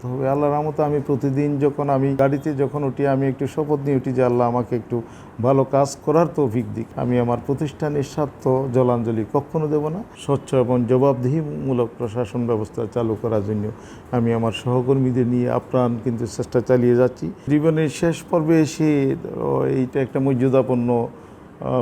তবে আল্লাহর রহমতে আমি প্রতিদিন যখন আমি গাড়িতে যখন উঠি আমি একটু শপথ নিয়ে উঠি যে আল্লাহ আমাকে একটু ভালো কাজ করার তৌফিক দিক। আমি আমার প্রতিষ্ঠানের স্বার্থ জলাঞ্জলি কখনো দেব না। স্বচ্ছ এবং জবাবদিহিমূলক প্রশাসন ব্যবস্থা চালু করার জন্য আমি আমার সহকর্মীদের নিয়ে আপ্রাণ কিন্তু চেষ্টা চালিয়ে যাচ্ছি। জীবনের শেষ পর্বে এসে এইটা একটা মর্যাদাপূর্ণ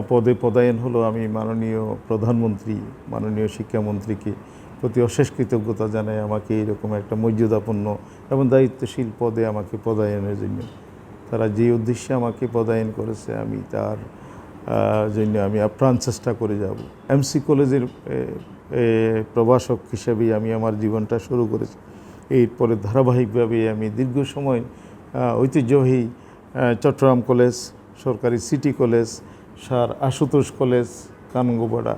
পদে পদায়ন হলো। আমি মাননীয় প্রধানমন্ত্রী, মাননীয় শিক্ষামন্ত্রীকে প্রতি অশেষ কৃতজ্ঞতা জানাই আমাকে এরকম একটা মর্যাদাপূর্ণ এবং দায়িত্বশীল পদে আমাকে পদায়নের জন্য। তারা যে উদ্দেশ্যে আমাকে পদায়ন করেছে আমি তার জন্য আমি আপ্রাণ চেষ্টা করে যাব। এমসি কলেজের প্রভাষক হিসেবেই আমি আমার জীবনটা শুরু করেছি। এরপরে ধারাবাহিকভাবে আমি দীর্ঘ সময় ঐতিহ্যবাহী চট্টগ্রাম কলেজ, সরকারি city college, sir Ashutosh college, Kanungopara,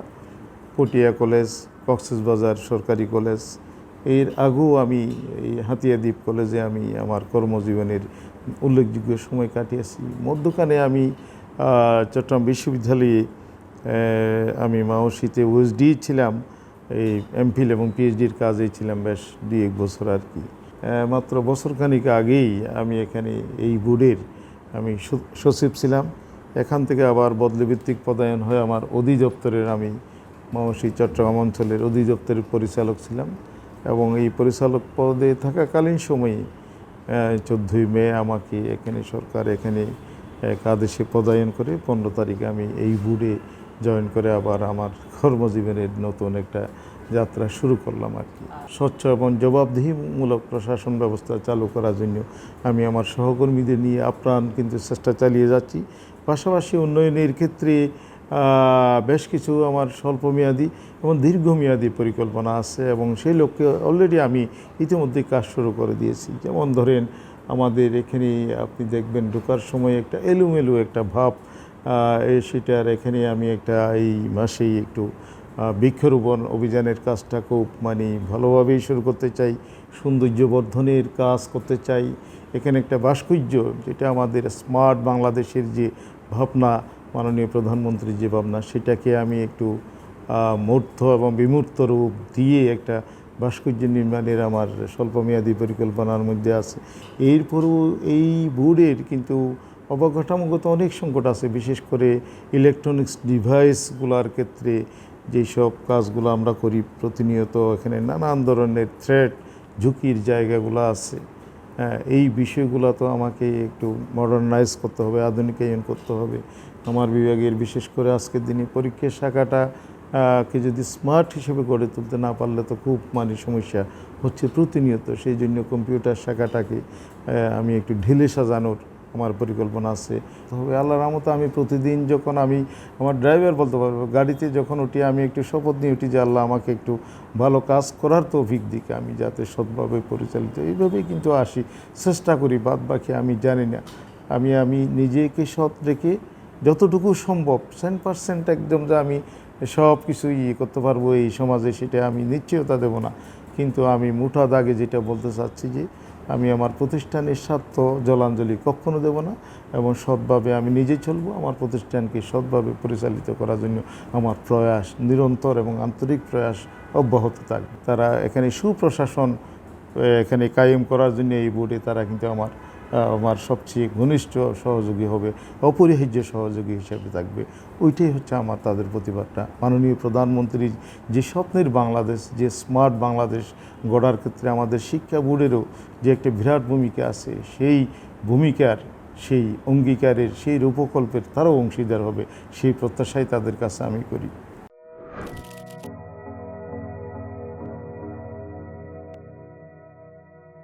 Patiya college, Cox's Bazar সরকারি কলেজ, এর আগেও আমি এই হাতিয়াদ্বীপ কলেজে আমি আমার কর্মজীবনের উল্লেখযোগ্য সময় কাটিয়েছি। মধ্যখানে আমি চট্টগ্রাম বিশ্ববিদ্যালয়ে আমি মাওসিতে ওএসডি ছিলাম, এই এমফিল এবং পিএইচডির কাজেই ছিলাম বেশ 2-1 বছর আর কি। মাত্র বছরখানিক আগেই আমি এখানে এই বোর্ডের আমি সচিব ছিলাম। এখান থেকে আবার বদলিভিত্তিক পদায়ন হয়ে আমার অধিদপ্তরের আমি মাওসি চট্টগ্রাম অঞ্চলের অধিদপ্তরের পরিচালক ছিলাম এবং এই পরিচালক পদে থাকাকালীন সময়ে 14ই মে আমাকে এখানে সরকার এখানে এক আদেশে পদায়ন করে 15 তারিখে আমি এই বোর্ডে জয়েন করে আবার আমার কর্মজীবনের নতুন একটা যাত্রা শুরু করলাম আর কি। স্বচ্ছ এবং জবাবদিহিমূলক প্রশাসন ব্যবস্থা চালু করার জন্য আমি আমার সহকর্মীদের নিয়ে আপ্রাণ কিন্তু চেষ্টা চালিয়ে যাচ্ছি। পাশাপাশি উন্নয়নের ক্ষেত্রে বেশ কিছু আমার স্বল্পমেয়াদী এবং দীর্ঘমেয়াদী পরিকল্পনা আছে এবং সেই লক্ষ্যে অলরেডি আমি ইতিমধ্যে কাজ শুরু করে দিয়েছি। যেমন ধরেন আমাদের এখানে আপনি দেখবেন ঢোকার সময় একটা এলোমেলো একটা ভাব, সেটার এখানে আমি একটা এই মাসেই একটু বৃক্ষরোপণ অভিযানের কাজটা খুব ভালোভাবেই শুরু করতে চাই। সৌন্দর্য বর্ধনের কাজ করতে চাই। এখানে একটা ভাস্কর্য, যেটা আমাদের স্মার্ট বাংলাদেশের যে ভাবনা, মাননীয় প্রধানমন্ত্রীর যে ভাবনা, সেটাকে আমি একটু মূর্ত এবং বিমূর্ত রূপ দিয়ে একটা ভাস্কর্য নির্মাণের আমার স্বল্পমেয়াদী পরিকল্পনার মধ্যে আছে। এরপরও এই বোর্ডের কিন্তু অবকাঠামোগত অনেক সংকট আছে, বিশেষ করে ইলেকট্রনিক্স ডিভাইসগুলোর ক্ষেত্রে যেসব কাজগুলো আমরা করি প্রতিনিয়ত, এখানে নানান ধরনের থ্রেট, ঝুঁকির জায়গাগুলো আছে। এই বিষয়গুলো তো আমাকে একটু মডার্নাইজ করতে হবে, আধুনিকায়ন করতে হবে। আমার বিভাগের বিশেষ করে আজকের দিনে পরীক্ষার শাখাটা কে যদি স্মার্ট হিসেবে গড়ে তুলতে না পারলে তো খুব সমস্যা হচ্ছে প্রতিনিয়ত। সেই জন্য কম্পিউটার শাখাটাকে আমি একটু ঢেলে সাজানোর আমার পরিকল্পনা আছে। তবে আল্লাহর রহমতে আমি প্রতিদিন যখন আমি আমার ড্রাইভার বলতে পারবো, গাড়িতে যখন উঠি আমি একটু শপথ নিয়ে উঠি যে আল্লাহ আমাকে একটু ভালো কাজ করার তৌফিক দিক, আমি যাতে সৎভাবে পরিচালিত, এইভাবেই কিন্তু আসি, চেষ্টা করি। বাদ বাকি আমি জানি না। আমি নিজেকে সৎ রেখে যতটুকু সম্ভব 100% একদম যে আমি সব কিছু করতে পারবো এই সমাজে, সেটা আমি নিশ্চয়তা দেব না। কিন্তু আমি মুঠা দাগে যেটা বলতে চাচ্ছি যে আমি আমার প্রতিষ্ঠানের স্বার্থ জলাঞ্জলি কখনো দেব না এবং সৎভাবে আমি নিজে চলবো। আমার প্রতিষ্ঠানকে সৎভাবে পরিচালিত করার জন্য আমার প্রয়াস নিরন্তর এবং আন্তরিক প্রয়াস অব্যাহত থাকবে। তারা এখানে সুপ্রশাসন এখানে কায়েম করার জন্য এই বোর্ডে তারা কিন্তু আমার সবচেয়ে ঘনিষ্ঠ সহযোগী হবে, অপরিহার্য সহযোগী হিসেবে থাকবে। ওইটাই হচ্ছে আমার তাদের প্রতিবাদটা। মাননীয় প্রধানমন্ত্রীর যে স্বপ্নের বাংলাদেশ, যে স্মার্ট বাংলাদেশ গড়ার ক্ষেত্রে আমাদের শিক্ষা বোর্ডেরও যে একটা বিরাট ভূমিকা আছে, সেই ভূমিকার, সেই অঙ্গীকারের, সেই রূপকল্পের তারাও অংশীদার হবে, সেই প্রত্যাশাই তাদের কাছে আমি করি।